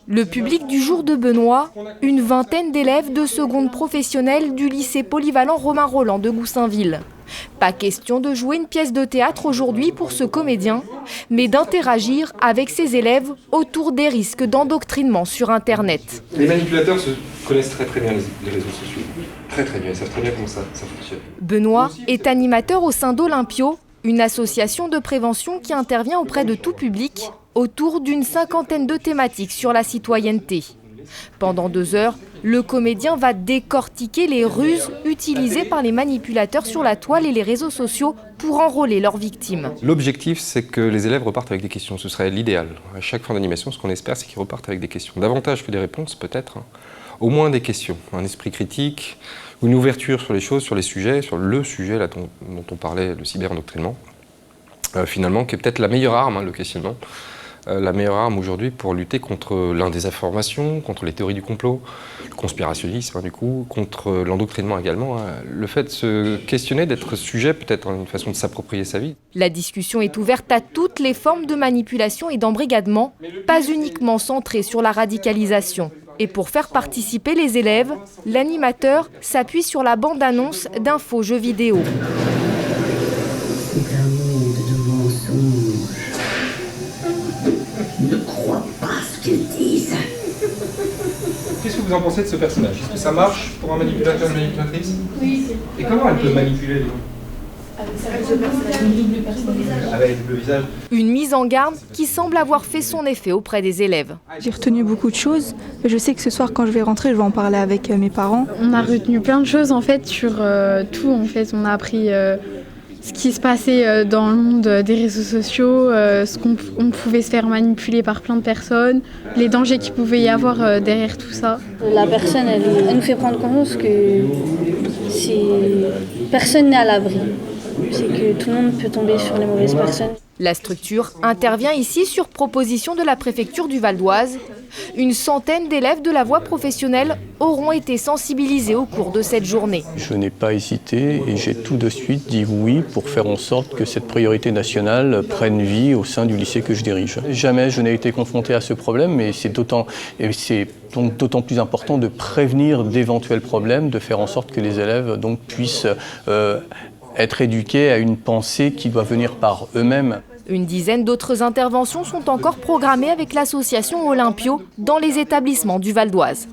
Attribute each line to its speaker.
Speaker 1: Le public du jour de Benoît, une vingtaine d'élèves de seconde professionnelle du lycée polyvalent Romain Rolland de Goussainville. Pas question de jouer une pièce de théâtre aujourd'hui pour ce comédien, mais d'interagir avec ses élèves autour des risques d'endoctrinement sur Internet.
Speaker 2: Les manipulateurs connaissent très bien les réseaux sociaux. Très bien, ils savent très bien comment ça fonctionne.
Speaker 1: Benoît est animateur au sein d'Olympio, une association de prévention qui intervient auprès de tout public autour d'une cinquantaine de thématiques sur la citoyenneté. Pendant 2 heures, le comédien va décortiquer les ruses utilisées par les manipulateurs sur la toile et les réseaux sociaux pour enrôler leurs victimes.
Speaker 2: L'objectif, c'est que les élèves repartent avec des questions. Ce serait l'idéal. À chaque fin d'animation, ce qu'on espère, c'est qu'ils repartent avec des questions. Davantage que des réponses, peut-être. Au moins des questions. Un esprit critique, une ouverture sur les choses, sur les sujets, sur le sujet là, dont on parlait, le cyberendoctrinement. Finalement, qui est peut-être la meilleure arme, le questionnement. La meilleure arme aujourd'hui pour lutter contre l'indésinformation, contre les théories du complot, le conspirationnisme contre l'endoctrinement également. Le fait de se questionner, d'être sujet, peut-être une façon de s'approprier sa vie.
Speaker 1: La discussion est ouverte à toutes les formes de manipulation et d'embrigadement, pas uniquement centrée sur la radicalisation. Et pour faire participer les élèves, l'animateur s'appuie sur la bande-annonce d'un faux jeu vidéo.
Speaker 3: C'est un monde de mensonges. Ne crois pas ce qu'ils disent.
Speaker 2: Qu'est-ce que vous en pensez de ce personnage? Est-ce que ça marche pour un manipulateur ou une manipulatrice?
Speaker 4: Oui.
Speaker 2: Et comment elle peut manipuler les gens? Avec le visage.
Speaker 1: Une mise en garde qui semble avoir fait son effet auprès des élèves.
Speaker 5: J'ai retenu beaucoup de choses. Je sais que ce soir, quand je vais rentrer, je vais en parler avec mes parents.
Speaker 4: On a retenu plein de choses en fait sur tout. En fait, on a appris ce qui se passait dans le monde des réseaux sociaux, ce qu'on pouvait se faire manipuler par plein de personnes, les dangers qu'il pouvait y avoir derrière tout ça.
Speaker 6: La personne, elle nous fait prendre conscience que personne n'est à l'abri. C'est que tout le monde peut tomber sur les mauvaises personnes.
Speaker 1: La structure intervient ici sur proposition de la préfecture du Val d'Oise. Une centaine d'élèves de la voie professionnelle auront été sensibilisés au cours de cette journée.
Speaker 7: Je n'ai pas hésité et j'ai tout de suite dit oui pour faire en sorte que cette priorité nationale prenne vie au sein du lycée que je dirige. Jamais je n'ai été confronté à ce problème, mais c'est donc d'autant plus important de prévenir d'éventuels problèmes, de faire en sorte que les élèves donc puissent être éduqués à une pensée qui doit venir par eux-mêmes.
Speaker 1: Une dizaine d'autres interventions sont encore programmées avec l'association Olympio dans les établissements du Val d'Oise.